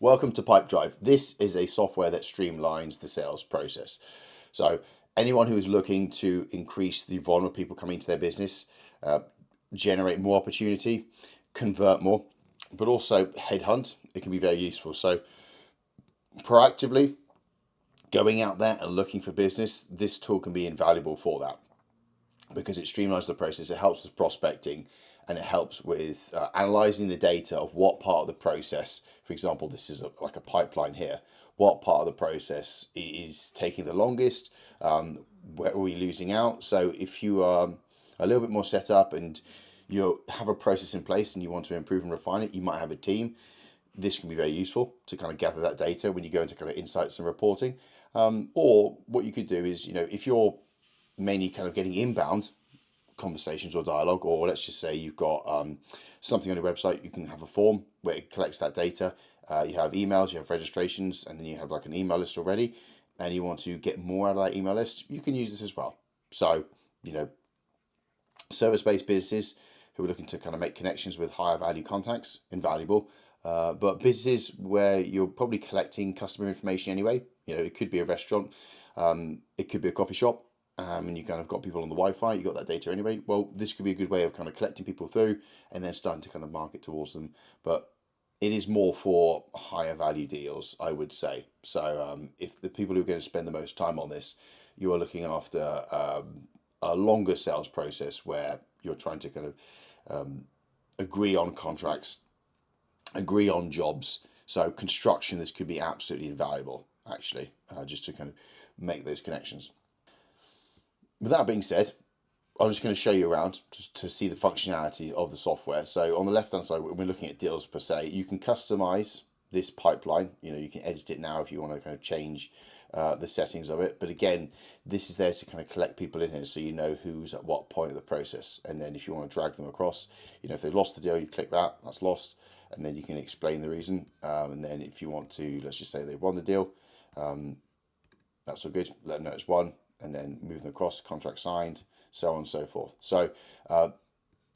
Welcome to Pipedrive. This is a software that streamlines the sales process. So anyone who is looking to increase the volume of people coming into their business, generate more opportunity, convert more, but also headhunt, it can be very useful. So proactively going out there and looking for business, this tool can be invaluable for that because it streamlines the process. It helps with prospecting and it helps with analyzing the data of what part of the process, for example, this is like a pipeline here, what part of the process is taking the longest, where are we losing out? So if you are a little bit more set up and you have a process in place and you want to improve and refine it, you might have a team. This can be very useful to kind of gather that data when you go into kind of insights and reporting. Or what you could do is, if you're mainly kind of getting inbound conversations or dialogue, or let's just say you've got something on your website, you can have a form where it collects that data. You have emails, you have registrations, and then you have like an email list already, and you want to get more out of that email list, you can use this as well. So, service-based businesses who are looking to kind of make connections with higher value contacts, invaluable. But businesses where you're probably collecting customer information anyway, it could be a restaurant, it could be a coffee shop, and you kind of got people on the Wi-Fi, you got that data anyway. Well, this could be a good way of kind of collecting people through and then starting to kind of market towards them. But it is more for higher value deals, I would say. So if the people who are going to spend the most time on this, you are looking after a longer sales process where you're trying to kind of agree on contracts, agree on jobs. So construction, this could be absolutely invaluable, actually, just to kind of make those connections. With that being said, I'm just going to show you around just to see the functionality of the software. So on the left hand side, when we're looking at deals per se, you can customize this pipeline. You can edit it now if you want to kind of change the settings of it. But again, this is there to kind of collect people in here so you know who's at what point of the process. And then if you want to drag them across, if they've lost the deal, you click that, that's lost. And then you can explain the reason. And then if you want to, let's just say they won the deal, that's all good. Let them know it's won. And then move them across, contract signed, so on and so forth. So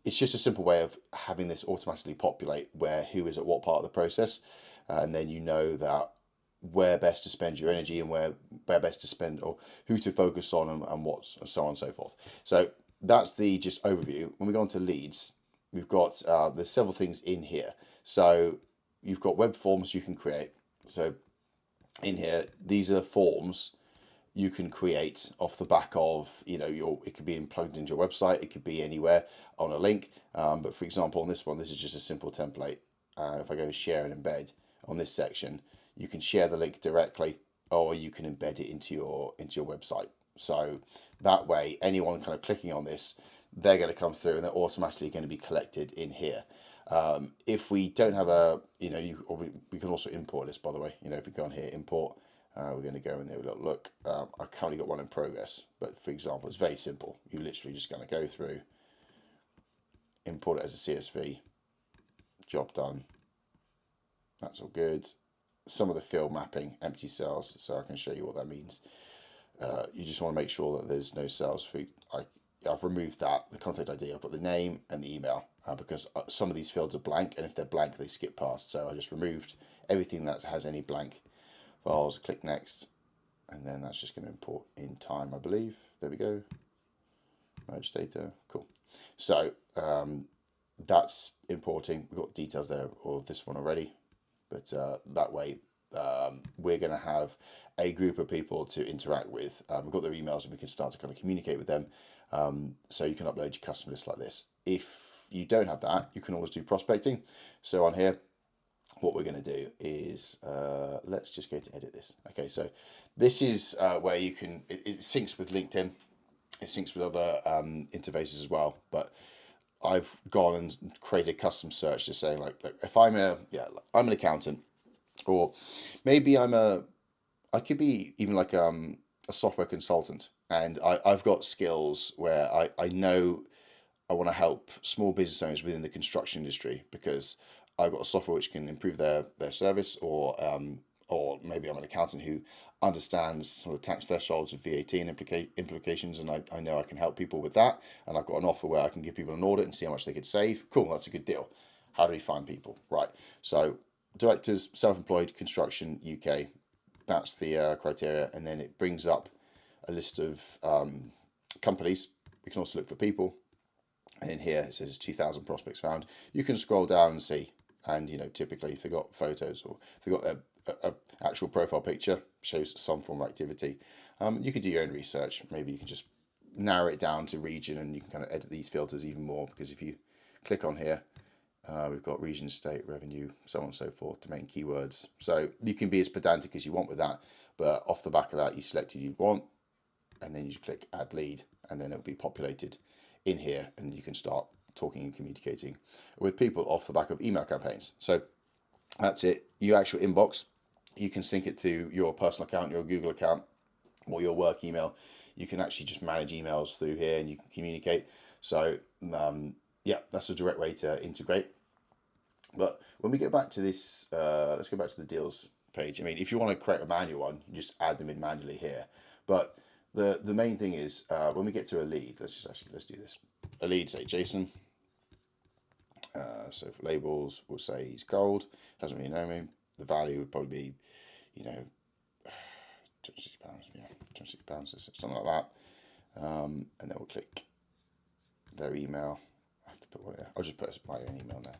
it's just a simple way of having this automatically populate where who is at what part of the process, and then you know that where best to spend your energy and where best to spend or who to focus on and what's and so on and so forth. So that's the just overview. When we go on to leads, we've got there's several things in here. So you've got web forms you can create. So in here, these are forms you can create off the back of, it could be plugged into your website, it could be anywhere on a link. But for example, on this one, this is just a simple template. If I go share and embed on this section, you can share the link directly, or you can embed it into your website. So that way, anyone kind of clicking on this, they're going to come through and they're automatically going to be collected in here. If we don't have we can also import this, by the way. If we go on here, import. We're going to go and have a look. I've currently got one in progress, but for example, it's very simple. You're literally just going to go through, import it as a CSV, job done. That's all good. Some of the field mapping, empty cells, so I can show you what that means. You just want to make sure that there's no cells for. I've removed that, the contact ID. I've got the name and the email because some of these fields are blank, and if they're blank, they skip past. So I just removed everything that has any blank files, click next, and then that's just going to import in time, I believe. There we go. Merge data, cool. So that's importing. We've got details there of this one already, but that way we're going to have a group of people to interact with. We've got their emails and we can start to kind of communicate with them. So you can upload your customer list like this. If you don't have that, you can always do prospecting. So on here, what we're going to do is let's just go to edit this. Okay, so this is where you can, it syncs with LinkedIn, it syncs with other interfaces as well, but I've gone and created a custom search to say like, look, if I'm I'm an accountant, or maybe I could be even like a software consultant, and I've got skills where I know I want to help small business owners within the construction industry because I've got a software which can improve their service, or maybe I'm an accountant who understands some of the tax thresholds of VAT and implications, and I know I can help people with that, and I've got an offer where I can give people an audit and see how much they could save. Cool, that's a good deal. How do we find people? Right, so directors, self-employed, construction, UK. That's the criteria, and then it brings up a list of companies. We can also look for people, and in here it says 2,000 prospects found. You can scroll down and see, and typically if they've got photos or if they've got a actual profile picture, shows some form of activity. You could do your own research. Maybe you can just narrow it down to region, and you can kind of edit these filters even more, because if you click on here, we've got region, state, revenue, so on and so forth, domain keywords. So you can be as pedantic as you want with that, but off the back of that, you select who you want, and then you just click add lead, and then it'll be populated in here, and you can start talking and communicating with people off the back of email campaigns. So that's it. Your actual inbox, you can sync it to your personal account, your Google account, or your work email. You can actually just manage emails through here, and you can communicate. So yeah, that's a direct way to integrate. But when we get back to this, let's go back to the deals page. I mean, if you want to create a manual one, you just add them in manually here. But the main thing is when we get to a lead, let's do this. A lead, say Jason. So for labels, we'll say he's gold. Doesn't really know me. The value would probably be, £26. Yeah, £26, something like that. And then we'll click their email. I have to put one. I'll just put my own email there.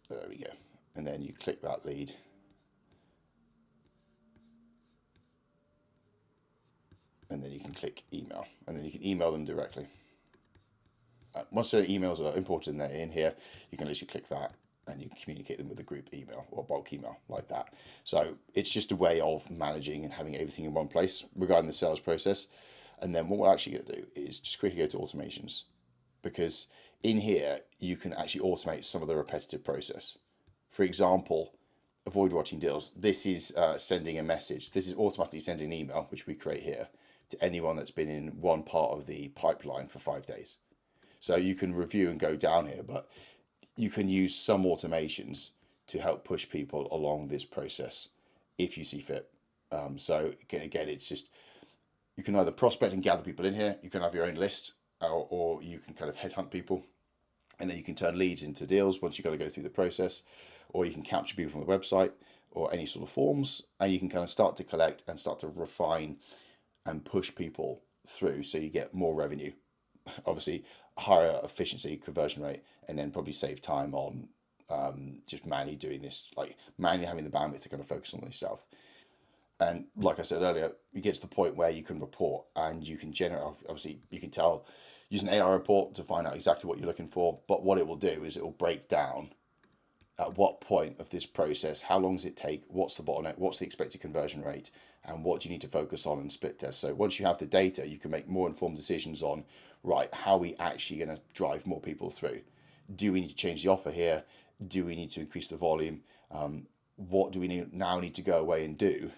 There we go. And then you click that lead. And then you can click email. And then you can email them directly. Once their emails are imported in here, you can literally click that, and you can communicate them with a group email or bulk email like that. So it's just a way of managing and having everything in one place regarding the sales process. And then what we're actually going to do is just quickly go to automations, because in here you can actually automate some of the repetitive process. For example, avoid watching deals. This is sending a message. This is automatically sending an email, which we create here, to anyone that's been in one part of the pipeline for 5 days. So you can review and go down here, but you can use some automations to help push people along this process if you see fit. So again, it's just, you can either prospect and gather people in here, you can have your own list, or you can kind of headhunt people, and then you can turn leads into deals once you've got to go through the process, or you can capture people from the website or any sort of forms, and you can kind of start to collect and start to refine and push people through, so you get more revenue. Obviously, higher efficiency, conversion rate, and then probably save time on just manually doing this, like manually having the bandwidth to kind of focus on yourself. And like I said earlier, you get to the point where you can report and you can generate, obviously, you can tell, use an AI report to find out exactly what you're looking for. But what it will do is it will break down at what point of this process, how long does it take, what's the bottleneck, what's the expected conversion rate, and what do you need to focus on and split test. So once you have the data, you can make more informed decisions on, right, how are we actually going to drive more people through? Do we need to change the offer here? Do we need to increase the volume? What do we now need to go away and do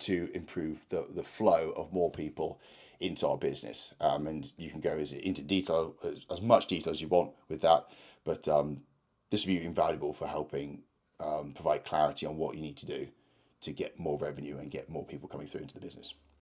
to improve the flow of more people into our business? And you can go into detail, as much detail as you want with that, but this will be invaluable for helping provide clarity on what you need to do to get more revenue and get more people coming through into the business.